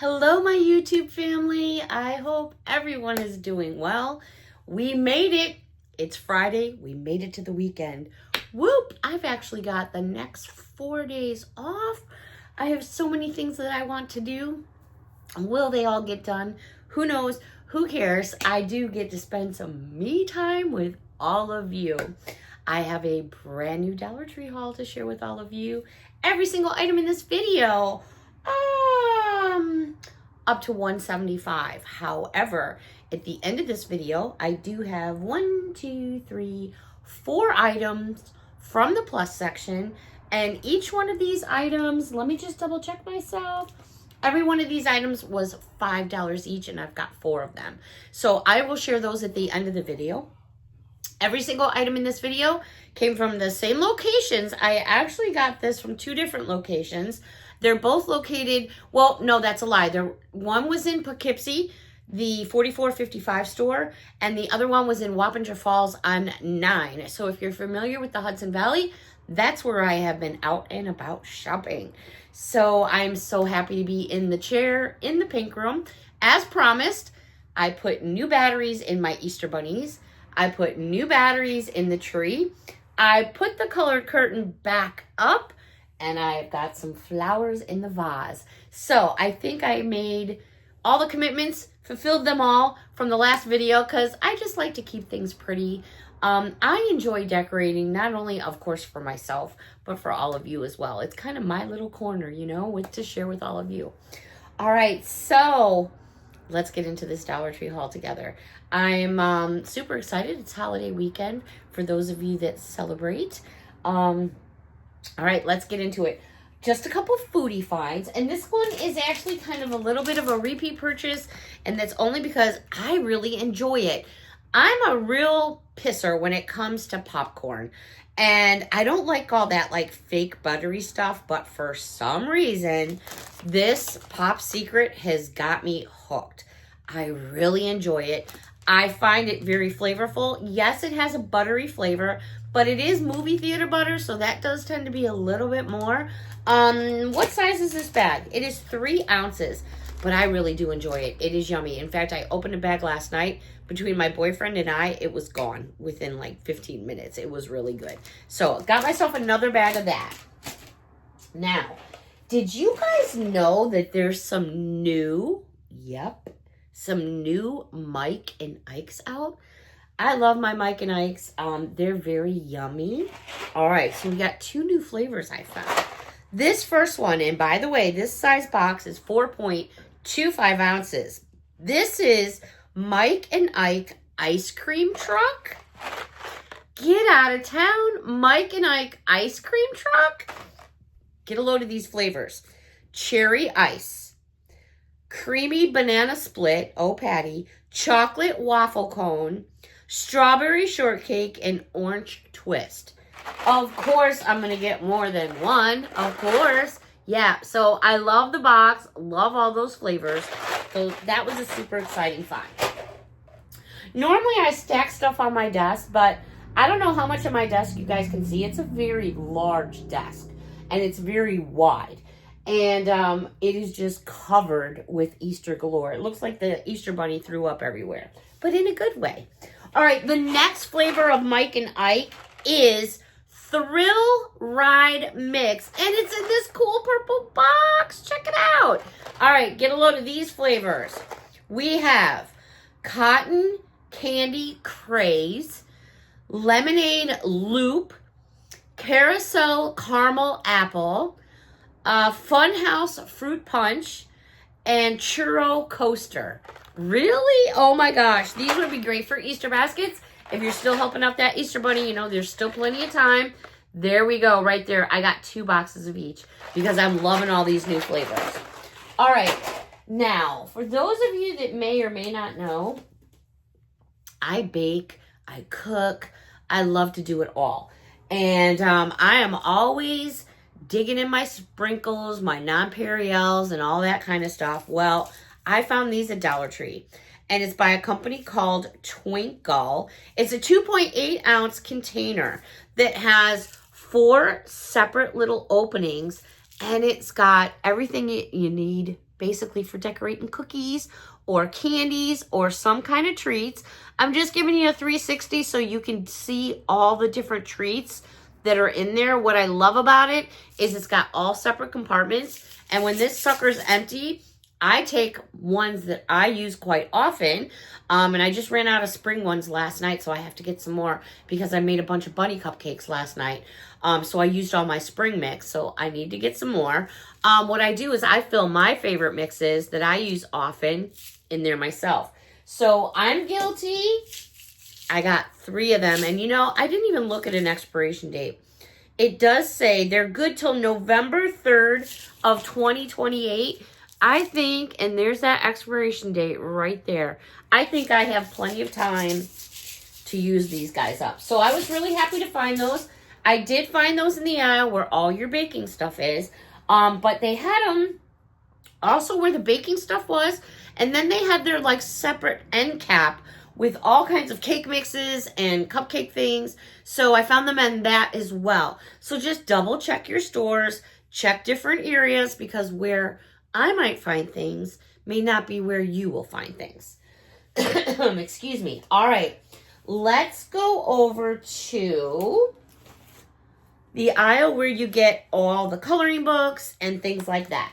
Hello, my YouTube family. I hope everyone is doing well. We made it. It's Friday. We made it to the weekend. Whoop! I've actually got the next 4 days off. I have so many things that I want to do. Will they all get done? Who knows? Who cares? I do get to spend some me time with all of you. I have a brand new Dollar Tree haul to share with all of you. Every single item in this video, up to $175. However, at the end of this video, I do have 4 items from the plus section, and each one of these items, let me just double check myself. Every one of these items was $5 each, and I've got 4 of them. So I will share those at the end of the video. Every single item in this video came from the same locations. I actually got this from 2 different locations. They're both located, well, no, that's a lie. One was in Poughkeepsie, the 4455 store, and the other one was in Wappinger Falls on 9. So if you're familiar with the Hudson Valley, that's where I have been out and about shopping. So I'm so happy to be in the chair in the pink room. As promised, I put new batteries in my Easter bunnies. I put new batteries in the tree. I put the colored curtain back up, and I've got some flowers in the vase. So I think I made all the commitments, fulfilled them all from the last video, because I just like to keep things pretty. I enjoy decorating, not only, of course, for myself, but for all of you as well. It's kind of my little corner, you know, to share with all of you. All right, so let's get into this Dollar Tree haul together. I'm super excited. It's holiday weekend for those of you that celebrate. All right, let's get into it. Just a couple foodie finds, and this one is actually kind of a little bit of a repeat purchase, and that's only because I really enjoy it. I'm a real pisser when it comes to popcorn, and I don't like all that like fake buttery stuff, but for some reason, this Pop Secret has got me hooked. I really enjoy it. I find it very flavorful. Yes, it has a buttery flavor, but it is movie theater butter, so that does tend to be a little bit more. What size is this bag? It is 3 ounces, but I really do enjoy it. It is yummy. In fact, I opened a bag last night. Between my boyfriend and I, it was gone within like 15 minutes. It was really good. So, got myself another bag of that. Now, did you guys know that there's some new Mike and Ike's out? I love my Mike and Ike's. They're very yummy. All right, so we got 2 new flavors I found. This first one, and by the way, this size box is 4.25 ounces. This is Mike and Ike ice cream truck. Get out of town, Mike and Ike ice cream truck. Get a load of these flavors. Cherry ice, creamy banana split, oh Patty, chocolate waffle cone, strawberry shortcake, and orange twist. Of course, I'm going to get more than one, of course. Yeah, so I love the box, love all those flavors. So that was a super exciting find. Normally, I stack stuff on my desk, but I don't know how much of my desk you guys can see. It's a very large desk, and it's very wide. And it is just covered with Easter galore. It looks like the Easter bunny threw up everywhere, but in a good way. All right, the next flavor of Mike and Ike is Thrill Ride Mix, and it's in this cool purple box. Check it out. All right, get a load of these flavors. We have Cotton Candy Craze, Lemonade Loop, Carousel Caramel Apple, Funhouse Fruit Punch, and Churro Coaster. Really? Oh my gosh. These would be great for Easter baskets. If you're still helping out that Easter bunny, you know, there's still plenty of time. There we go, right there. I got 2 boxes of each because I'm loving all these new flavors. All right. Now, for those of you that may or may not know, I bake, I cook, I love to do it all. And I am always digging in my sprinkles, my nonpareils, and all that kind of stuff. Well, I found these at Dollar Tree, and it's by a company called Twinkle. It's a 2.8 ounce container that has 4 separate little openings, And it's got everything you need basically for decorating cookies or candies or some kind of treats. I'm just giving you a 360 so you can see all the different treats that are in there. What I love about it is it's got all separate compartments. And when this sucker's empty, I take ones that I use quite often. And I just ran out of spring ones last night, so I have to get some more because I made a bunch of bunny cupcakes last night. So I used all my spring mix, so I need to get some more. What I do is I fill my favorite mixes that I use often in there myself. So I'm guilty. I got 3 of them. And you know, I didn't even look at an expiration date. It does say they're good till November 3rd of 2028. I think, and there's that expiration date right there. I think I have plenty of time to use these guys up. So I was really happy to find those. I did find those in the aisle where all your baking stuff is. But they had them also where the baking stuff was. And then they had their like separate end cap with all kinds of cake mixes and cupcake things. So I found them in that as well. So just double check your stores, check different areas, because where I might find things may not be where you will find things. Excuse me. All right, let's go over to the aisle where you get all the coloring books and things like that.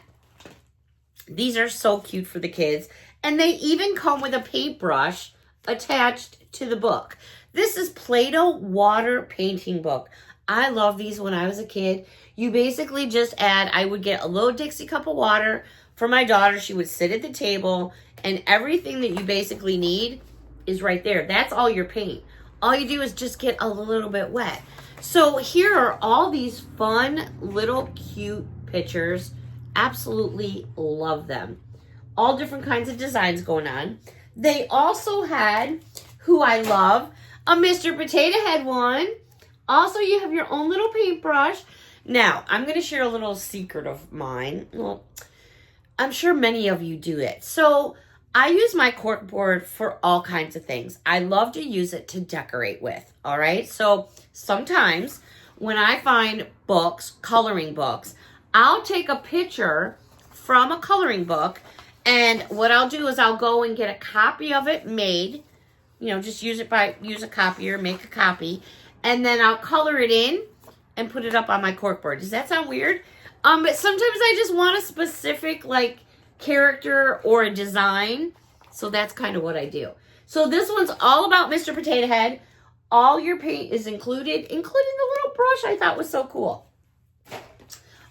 These are so cute for the kids. And they even come with a paintbrush attached to the book. This is Play-Doh water painting book. I love these when I was a kid. You basically just add, I would get a little Dixie cup of water for my daughter. She would sit at the table and everything that you basically need is right there. That's all your paint. All you do is just get a little bit wet. So here are all these fun little cute pictures. Absolutely love them. All different kinds of designs going on. They also had, who I love, a Mr. Potato Head one. Also, you have your own little paintbrush. Now, I'm going to share a little secret of mine. Well, I'm sure many of you do it. So, I use my cork board for all kinds of things. I love to use it to decorate with, all right? So, sometimes when I find books, coloring books, I'll take a picture from a coloring book, and what I'll do is I'll go and get a copy of it made. You know, just use a copier, make a copy, and then I'll color it in and put it up on my corkboard. Does that sound weird? But sometimes I just want a specific like character or a design. So that's kind of what I do. So this one's all about Mr. Potato Head. All your paint is included, including the little brush I thought was so cool.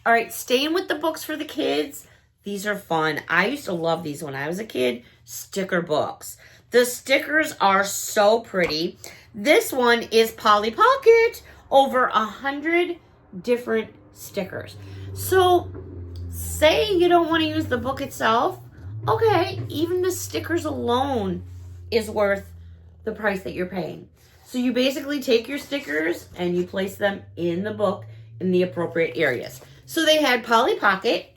All right, staying with the books for the kids. These are fun. I used to love these when I was a kid. Sticker books. The stickers are so pretty. This one is Polly Pocket. Over 100 different stickers. So, say you don't want to use the book itself. Okay, even the stickers alone is worth the price that you're paying. So you basically take your stickers and you place them in the book in the appropriate areas. So they had Polly Pocket.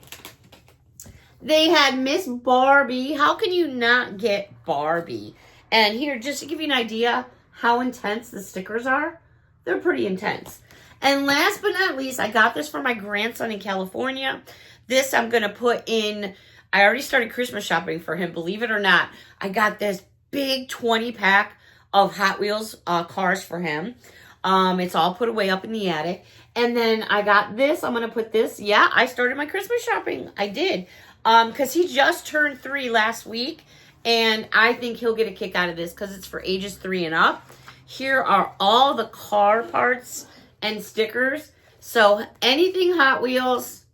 They had Miss Barbie. How can you not get Barbie? And here, just to give you an idea how intense the stickers are, they're pretty intense. And last but not least, I got this for my grandson in California. This I'm going to put in, I already started Christmas shopping for him, believe it or not. I got this big 20-pack of Hot Wheels cars for him. It's all put away up in the attic. And then I got this. I'm going to put this. Yeah, I started my Christmas shopping. I did. Because he just turned 3 last week. And I think he'll get a kick out of this because it's for ages 3 and up. Here are all the car parts and stickers. So anything Hot Wheels,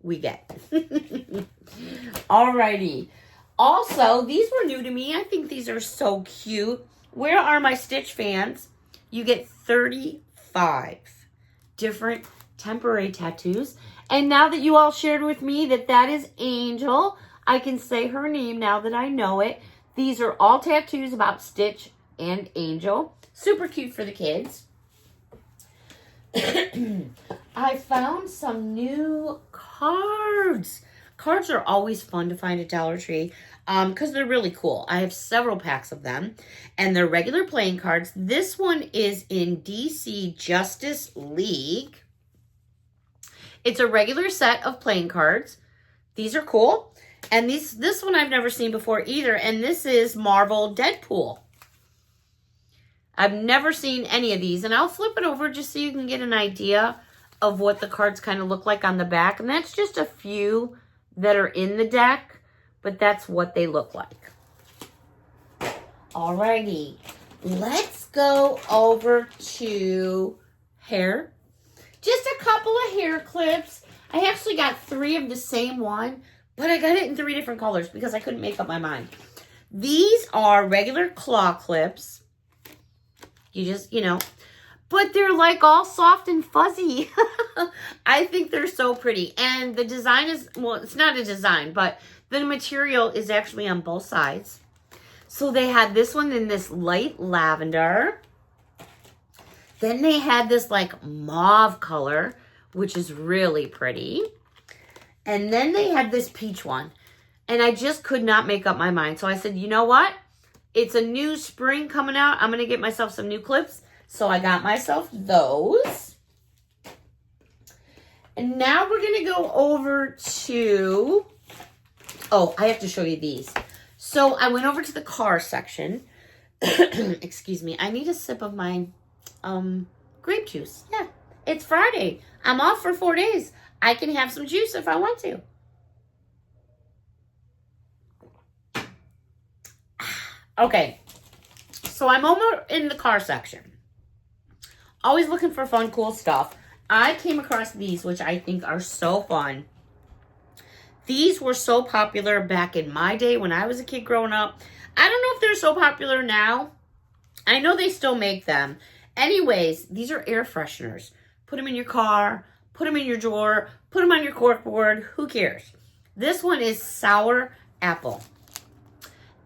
we get. Alrighty. Also, these were new to me. I think these are so cute. Where are my Stitch fans? You get 35 different temporary tattoos. And now that you all shared with me that that is Angel, I can say her name now that I know it. These are all tattoos about Stitch and Angel. Super cute for the kids. I found some new cards. Cards are always fun to find at Dollar Tree because they're really cool. I have several packs of them. And they're regular playing cards. This one is in DC Justice League. It's a regular set of playing cards. These are cool. And this one I've never seen before either. And this is Marvel Deadpool. I've never seen any of these. And I'll flip it over just so you can get an idea of what the cards kind of look like on the back. And that's just a few that are in the deck. But that's what they look like. Alrighty. Let's go over to hair. Just a couple of hair clips. I actually got 3 of the same one, but I got it in 3 different colors because I couldn't make up my mind. These are regular claw clips. You just, but they're like all soft and fuzzy. I think they're so pretty. And the design is, well, it's not a design, but the material is actually on both sides. So they had this one in this light lavender. Then they had this like mauve color, which is really pretty. And then they had this peach one. And I just could not make up my mind. So I said, you know what? It's a new spring coming out. I'm going to get myself some new clips. So I got myself those. And now we're going to go over to... Oh, I have to show you these. So I went over to the car section. Excuse me. I need a sip of my grape juice. Yeah, it's Friday. I'm off for 4 days. I can have some juice if I want to. Okay, so I'm over in the car section. Always looking for fun, cool stuff. I came across these, which I think are so fun. These were so popular back in my day when I was a kid growing up. I don't know if they're so popular now. I know they still make them. Anyways, these are air fresheners. Put them in your car, put them in your drawer, put them on your corkboard. Who cares? This one is sour apple.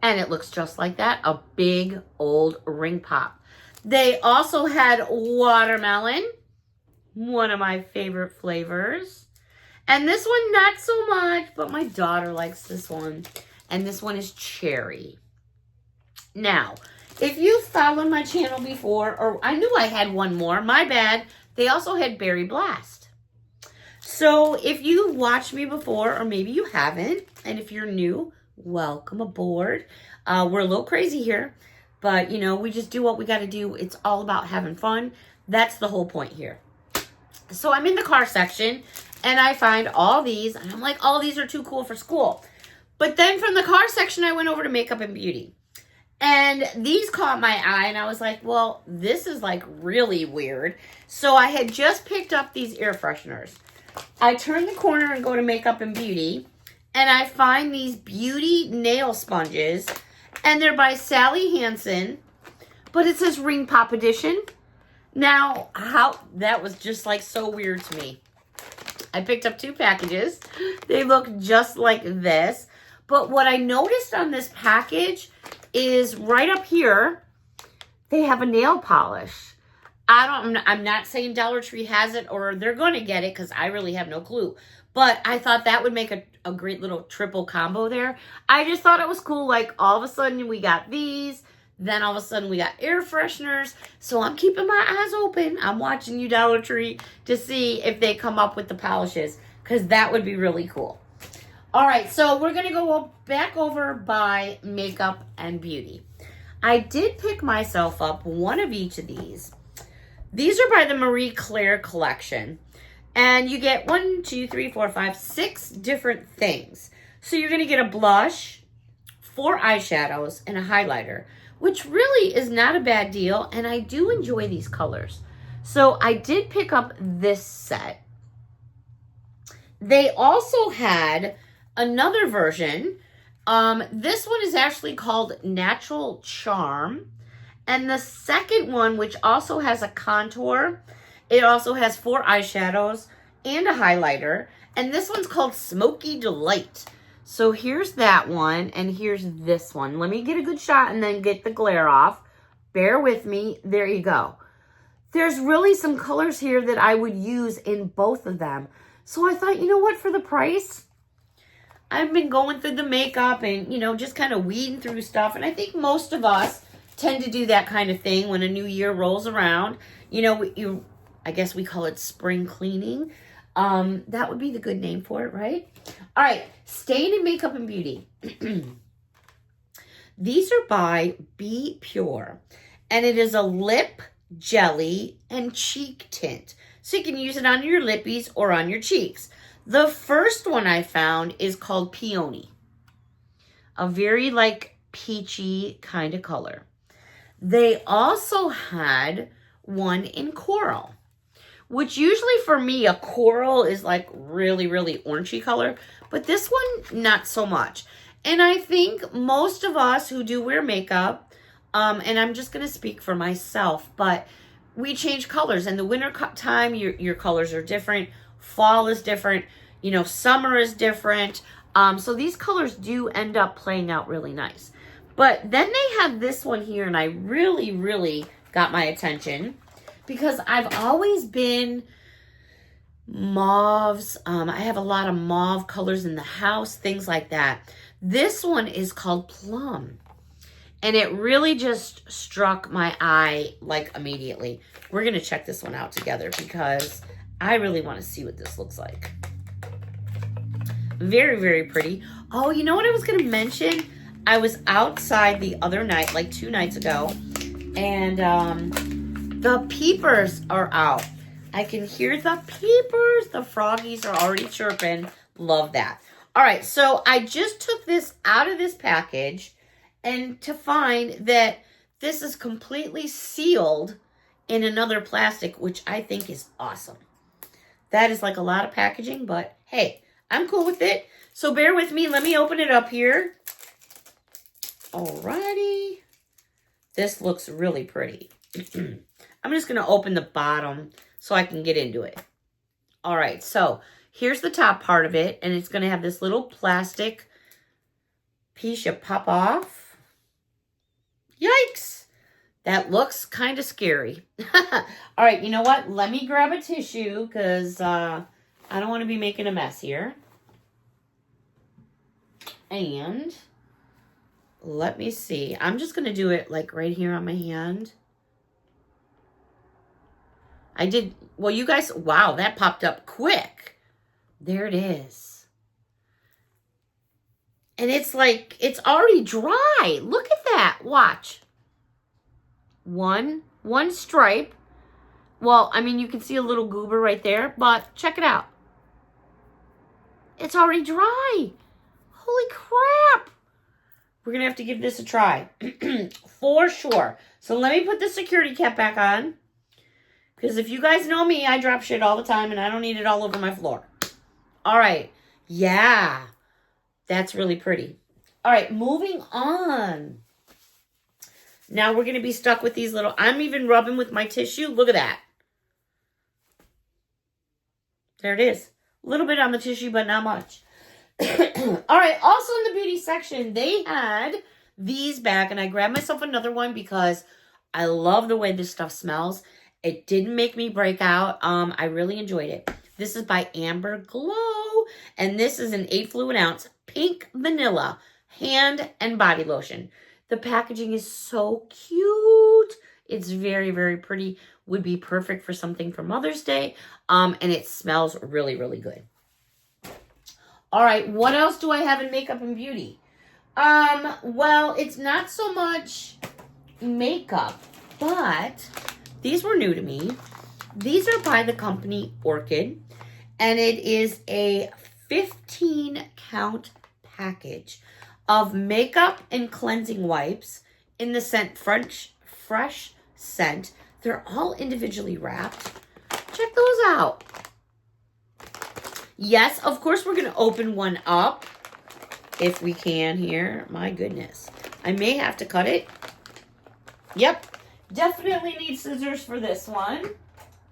And it looks just like that. A big old ring pop. They also had watermelon. One of my favorite flavors. And this one, not so much, but my daughter likes this one. And this one is cherry. Now, if you've followed my channel before, or I knew I had one more, my bad, they also had Berry Blast. So if you've watched me before, or maybe you haven't, and if you're new, welcome aboard. We're a little crazy here, but we just do what we got to do. It's all about having fun. That's the whole point here. So I'm in the car section, and I find all these, and I'm like, all these are too cool for school. But then from the car section, I went over to makeup and beauty. And these caught my eye, and I was like, well, this is like really weird. So I had just picked up these air fresheners. I turn the corner and go to makeup and beauty, and I find these beauty nail sponges, and they're by Sally Hansen, but it says Ring Pop Edition. Now, that was just like so weird to me. I picked up 2 packages. They look just like this. But what I noticed on this package is right up here, they have a nail polish. I'm not saying Dollar Tree has it or they're going to get it because I really have no clue. But I thought that would make a great little triple combo there. I just thought it was cool. Like all of a sudden we got these. Then all of a sudden we got air fresheners. So I'm keeping my eyes open. I'm watching you, Dollar Tree, to see if they come up with the polishes. Because that would be really cool. All right, so we're going to go back over by makeup and beauty. I did pick myself up one of each of these. These are by the Marie Claire collection. And you get 1, 2, 3, 4, 5, 6 different things. So you're going to get a blush, 4 eyeshadows, and a highlighter, which really is not a bad deal. And I do enjoy these colors. So I did pick up this set. They also had another version. This one is actually called Natural Charm. And the second one, which also has a contour, it also has 4 eyeshadows and a highlighter. And this one's called Smoky Delight. So here's that one, and here's this one. Let me get a good shot and then get the glare off. Bear with me. There you go. There's really some colors here that I would use in both of them. So I thought, you know what, for the price, I've been going through the makeup and, just kind of weeding through stuff. And I think most of us tend to do that kind of thing when a new year rolls around. I guess we call it spring cleaning. That would be the good name for it, right? All right, Stain and Makeup and Beauty. These are by Be Pure, and it is a lip jelly and cheek tint. So you can use it on your lippies or on your cheeks. The first one I found is called Peony. A very like peachy kind of color. They also had one in coral, which usually for me, a coral is like really, really orangey color, but this one, not so much. And I think most of us who do wear makeup, and I'm just going to speak for myself, but we change colors. In the winter time, your colors are different. Fall is different. You know, summer is different. So these colors do end up playing out really nice. But then they have this one here, and I really, really got my attention because I've always been mauves. I have a lot of mauve colors in the house, things like that. This one is called Plum, and it really just struck my eye like immediately. We're going to check this one out together because I really want to see what this looks like. Very, very pretty. Oh, you know what I was going to mention? I was outside the other night, like 2 nights ago, and the peepers are out. I can hear the peepers. The froggies are already chirping. Love that. All right, so I just took this out of this package and to find that this is completely sealed in another plastic, which I think is awesome. That is like a lot of packaging, but hey, I'm cool with it. So bear with me. Let me open it up here. Alrighty. This looks really pretty. I'm just going to open the bottom so I can get into it. All right, so here's the top part of it, and it's going to have this little plastic piece you pop off. Yikes! That looks kind of scary. All right, you know what? Let me grab a tissue because I don't want to be making a mess here. And let me see. I'm just going to do it like right here on my hand. I did, well, you guys, wow, that popped up quick. There it is. And it's like, it's already dry. Look at that. Watch. One stripe. Well, I mean, you can see a little goober right there, but check it out. It's already dry. Holy crap. We're going to have to give this a try. For sure. So let me put the security cap back on. Because if you guys know me, I drop shit all the time and I don't need it all over my floor. All right. Yeah. That's really pretty. All right. Moving on. Now we're going to be stuck with these little... I'm even rubbing with my tissue. Look at that. There it is. A little bit on the tissue, but not much. All right. Also in the beauty section, they had these back. And I grabbed myself another one because I love the way this stuff smells. It didn't make me break out. I really enjoyed it. This is by Amber Glow. And this is an 8 fluid ounce pink vanilla hand and body lotion. The packaging is so cute. It's very, very pretty. Would be perfect for something for Mother's Day. And it smells really, really good. All right. What else do I have in makeup and beauty? Well, it's not so much makeup, but... these were new to me. These are by the company Orchid, and it is a 15-count package of makeup and cleansing wipes in the scent Fresh Scent. They're all individually wrapped. Check those out. Yes, of course, we're going to open one up if we can here. My goodness. I may have to cut it. Yep. Definitely need scissors for this one.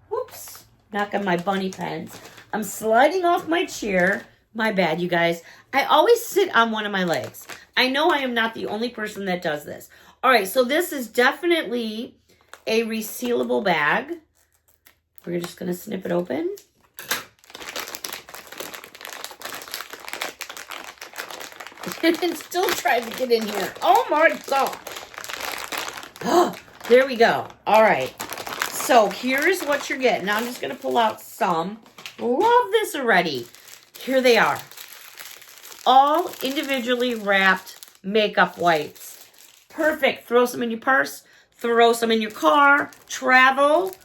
Whoops. Knock on my bunny pens. I'm sliding off my chair. My bad, you guys. I always sit on one of my legs. I know I am not the only person that does this. All right, so this is definitely a resealable bag. We're just going to snip it open. And still trying to get in here. Oh my God. Oh. There we go. All right. So here's what you're getting. Now I'm just going to pull out some. Love this already. Here they are. All individually wrapped makeup wipes. Perfect. Throw some in your purse. Throw some in your car. Travel.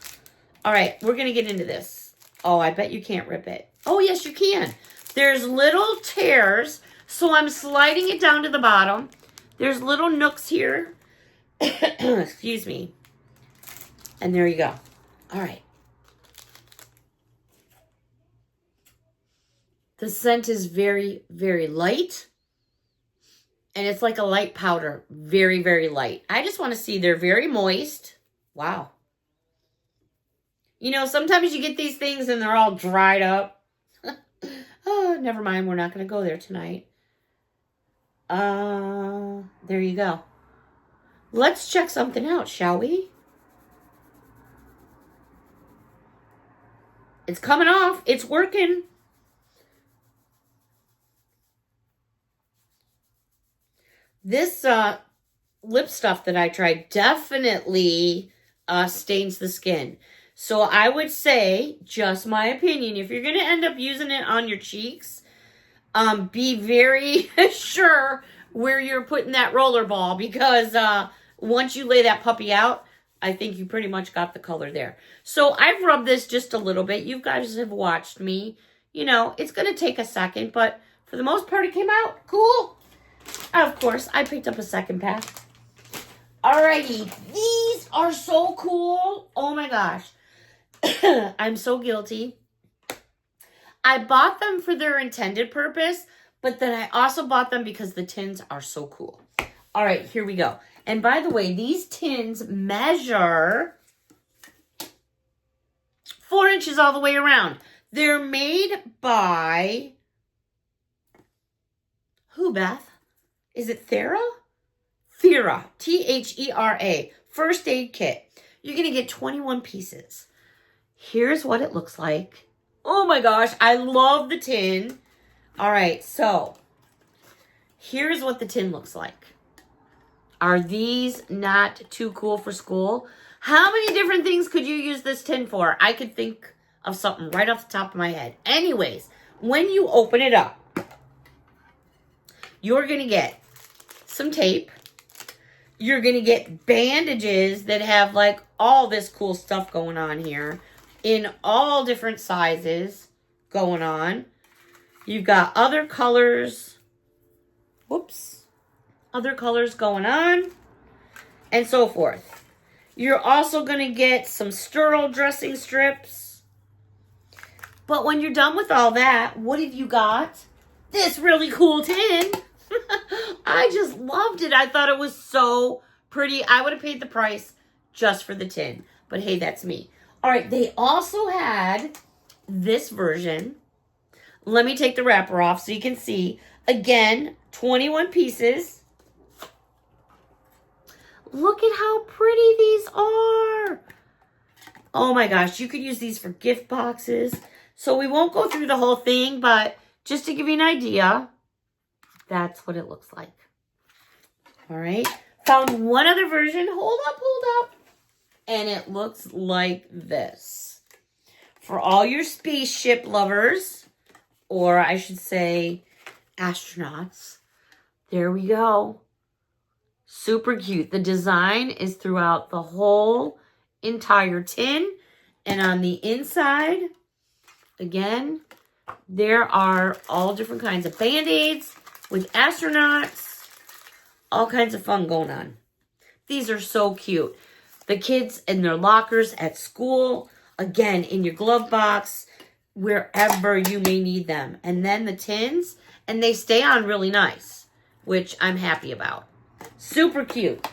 All right, we're going to get into this. Oh, I bet you can't rip it. Oh, yes, you can. There's little tears, so I'm sliding it down to the bottom. There's little nooks here. Excuse me. And there you go. All right. The scent is very, very light. And it's like a light powder. Very, very light. I just want to see they're very moist. Wow. You know, sometimes you get these things and they're all dried up. Oh, never mind. We're not going to go there tonight. There you go. Let's check something out, shall we? It's coming off. It's working. This lip stuff that I tried definitely stains the skin. So I would say, just my opinion, if you're going to end up using it on your cheeks, be very sure where you're putting that roller ball, because once you lay that puppy out, I think you pretty much got the color there. So I've rubbed this just a little bit. You guys have watched me. You know, it's going to take a second, but for the most part, it came out cool. Of course, I picked up a second pack. Alrighty, these are so cool. Oh my gosh. I'm so guilty. I bought them for their intended purpose, but then I also bought them because the tins are so cool. All right, here we go. And by the way, these tins measure 4 inches all the way around. They're made by, who, Beth? Is it Thera? Thera, T-H-E-R-A, first aid kit. You're going to get 21 pieces. Here's what it looks like. Oh my gosh, I love the tin. All right, so here's what the tin looks like. Are these not too cool for school? How many different things could you use this tin for? I could think of something right off the top of my head. Anyways, when you open it up, you're going to get some tape. You're going to get bandages that have like all this cool stuff going on here in all different sizes going on. You've got other colors. Whoops. Other colors going on and so forth. You're also going to get some sterile dressing strips. But when you're done with all that, what have you got? This really cool tin. I just loved it. I thought it was so pretty. I would have paid the price just for the tin. But hey, that's me. All right, they also had this version. Let me take the wrapper off so you can see. Again, 21 pieces. Look at how pretty these are. Oh my gosh, you could use these for gift boxes. So we won't go through the whole thing, but just to give you an idea, that's what it looks like. All right. Found one other version. Hold up. And it looks like this. For all your spaceship lovers, or I should say astronauts, there we go. Super cute. The design is throughout the whole entire tin. And on the inside, again, there are all different kinds of Band-Aids with astronauts. All kinds of fun going on. These are so cute. The kids in their lockers at school. Again, in your glove box. Wherever you may need them. And then the tins. And they stay on really nice. Which I'm happy about. Super cute.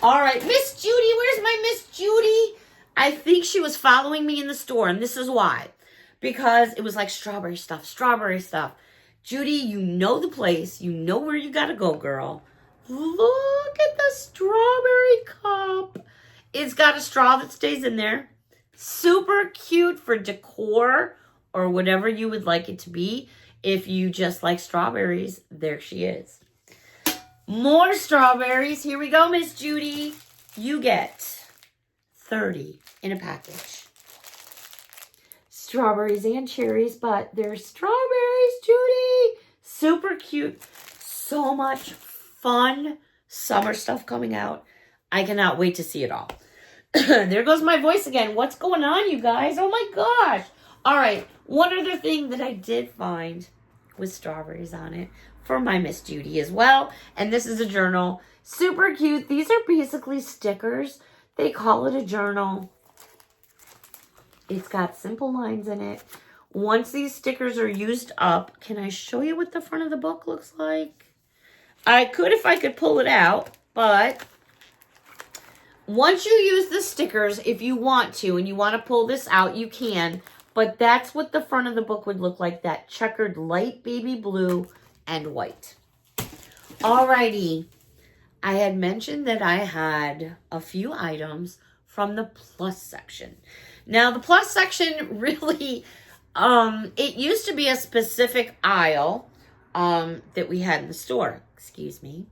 All right. Miss Judy. Where's my Miss Judy? I think she was following me in the store. And this is why. Because it was like strawberry stuff. Judy, you know the place. You know where you gotta go, girl. Look at the strawberry cup. It's got a straw that stays in there. Super cute for decor or whatever you would like it to be. If you just like strawberries, there she is. More strawberries. Here we go, Miss Judy. You get 30 in a package. strawberries and cherries, but they're strawberries, Judy. Super cute. So much fun summer stuff coming out. I cannot wait to see it all. There goes my voice again. What's going on, you guys? Oh my gosh. All right. One other thing that I did find with strawberries on it for my Miss Judy as well. And this is a journal. Super cute. These are basically stickers. They call it a journal. It's got simple lines in it. Once these stickers are used up, can I show you what the front of the book looks like? I could if I could pull it out, but once you use the stickers, if you want to, and you want to pull this out, you can. But that's what the front of the book would look like, that checkered light baby blue and white. Alrighty. I had mentioned that I had a few items from the plus section. Now, the plus section really, it used to be a specific aisle that we had in the store. Excuse me.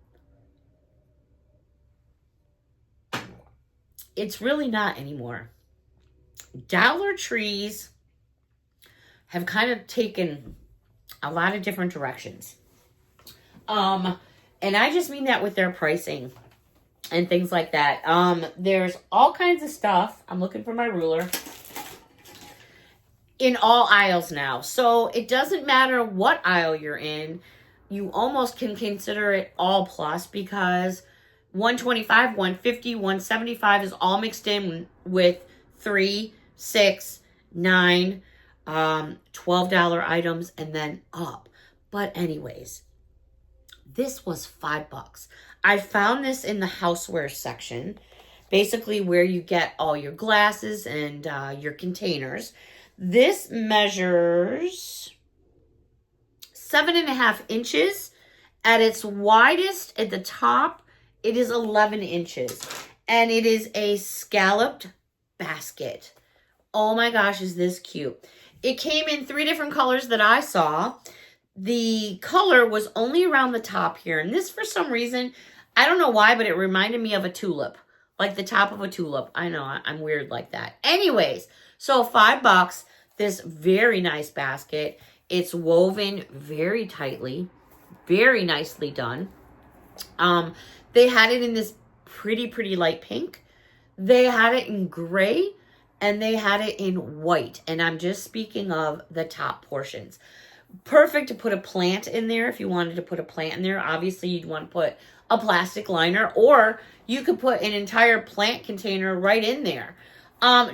It's really not anymore. Dollar Trees have kind of taken a lot of different directions. And I just mean that with their pricing and things like that. There's all kinds of stuff. I'm looking for my ruler. In all aisles now. So it doesn't matter what aisle you're in. You almost can consider it all plus because 125, 150, 175 is all mixed in with 3, 6, 9, $12 items and then up. But anyways, this was $5. I found this in the houseware section, basically where you get all your glasses and your containers. This measures 7.5 inches. At its widest at the top, it is 11 inches. And it is a scalloped basket. Oh my gosh, is this cute. It came in 3 different colors that I saw. The color was only around the top here. And this, for some reason, I don't know why, but it reminded me of a tulip. Like the top of a tulip. I know, I'm weird like that. Anyways, so $5, this very nice basket. It's woven very tightly, very nicely done. They had it in this pretty light pink. They had it in gray, and they had it in white. And I'm just speaking of the top portions. Perfect to put a plant in there if you wanted to put a plant in there. Obviously, you'd want to put a plastic liner, or you could put an entire plant container right in there.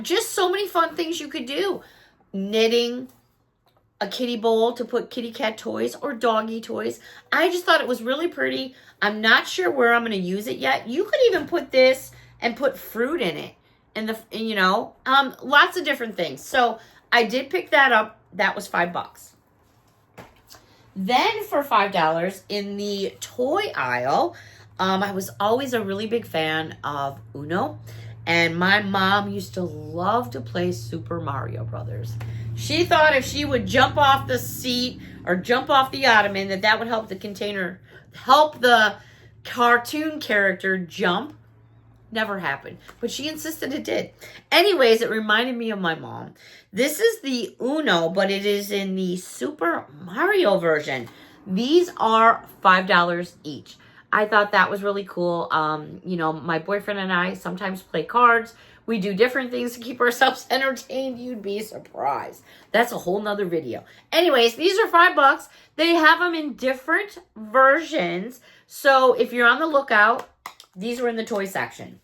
Just so many fun things you could do. Knitting, a kitty bowl to put kitty cat toys or doggy toys. I just thought it was really pretty. I'm not sure where I'm going to use it yet. You could even put this and put fruit in it. And lots of different things. So I did pick that up. That was $5. Then for $5 in the toy aisle, I was always a really big fan of Uno. And my mom used to love to play Super Mario Brothers. She thought if she would jump off the seat or jump off the ottoman, that would help the cartoon character jump. Never happened. But she insisted it did. Anyways, it reminded me of my mom. This is the Uno, but it is in the Super Mario version. These are $5 each. I thought that was really cool. My boyfriend and I sometimes play cards. We do different things to keep ourselves entertained. You'd be surprised. That's a whole nother video. Anyways, these are $5. They have them in different versions. So if you're on the lookout, these were in the toy section.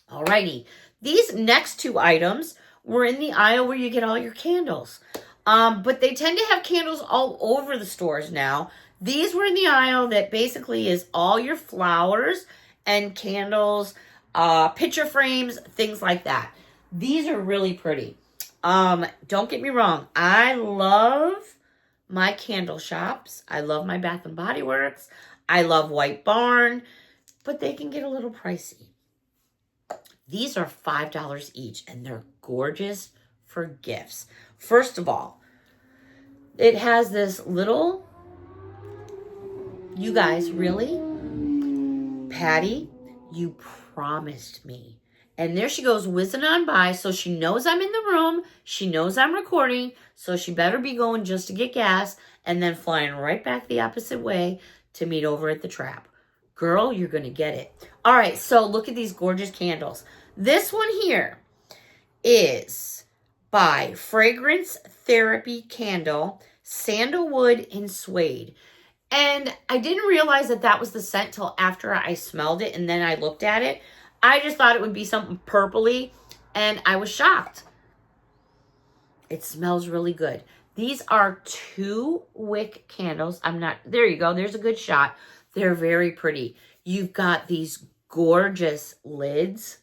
Alrighty. These next 2 items were in the aisle where you get all your candles. But they tend to have candles all over the stores now. These were in the aisle that basically is all your flowers and candles, picture frames, things like that. These are really pretty. Don't get me wrong. I love my candle shops. I love my Bath and Body Works. I love White Barn, but they can get a little pricey. These are $5 each, and they're gorgeous for gifts. First of all, it has this little, you guys, really? Patty, you promised me And there she goes whizzing on by. So she knows I'm in the room. She knows I'm recording. So she better be going just to get gas and then flying right back the opposite way to meet over at the trap. Girl, you're going to get it. All right, so look at these gorgeous candles. This one here is by Fragrance Therapy Candle, Sandalwood and Suede. And I didn't realize that that was the scent till after I smelled it and then I looked at it. I just thought it would be something purpley, and I was shocked. It smells really good. These are 2-wick candles. There you go. There's a good shot. They're very pretty. You've got these gorgeous lids.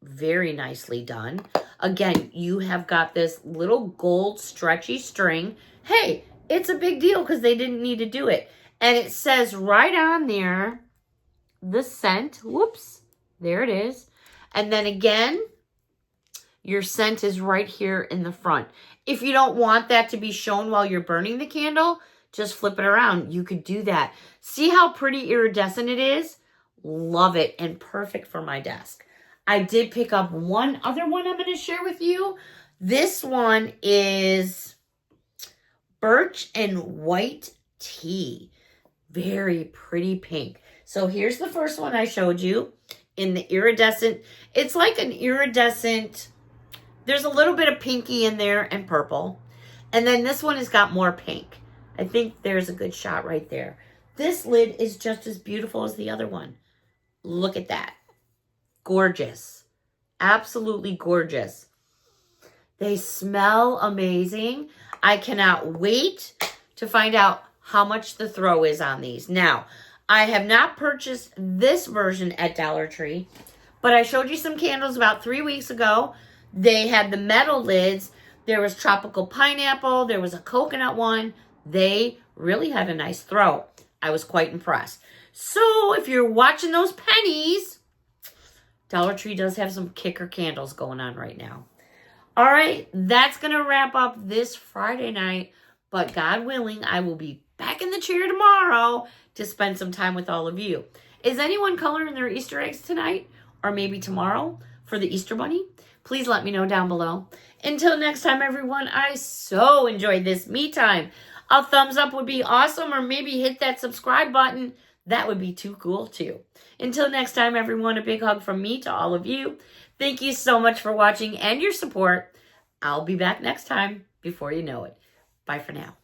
Very nicely done. Again, you have got this little gold stretchy string. Hey, it's a big deal because they didn't need to do it. And it says right on there, the scent. Whoops. There it is. And then again, your scent is right here in the front. If you don't want that to be shown while you're burning the candle, just flip it around. You could do that. See how pretty iridescent it is? Love it and perfect for my desk. I did pick up one other one I'm going to share with you. This one is Birch and White Tea. Very pretty pink. So here's the first one I showed you. In the iridescent, it's like an iridescent, there's a little bit of pinky in there and purple. And then this one has got more pink. I think there's a good shot right there. This lid is just as beautiful as the other one. Look at that. Gorgeous. Absolutely gorgeous. They smell amazing. I cannot wait to find out how much the throw is on these. Now, I have not purchased this version at Dollar Tree, but I showed you some candles about 3 weeks ago. They had the metal lids. There was tropical pineapple. There was a coconut one. They really had a nice throw. I was quite impressed. So if you're watching those pennies, Dollar Tree does have some kicker candles going on right now. All right, that's going to wrap up this Friday night. But God willing, I will be back in the chair tomorrow to spend some time with all of you. Is anyone coloring their Easter eggs tonight or maybe tomorrow for the Easter Bunny? Please let me know down below. Until next time, everyone, I so enjoyed this me time. A thumbs up would be awesome, or maybe hit that subscribe button. That would be too cool, too. Until next time, everyone, a big hug from me to all of you. Thank you so much for watching and your support. I'll be back next time before you know it. Bye for now.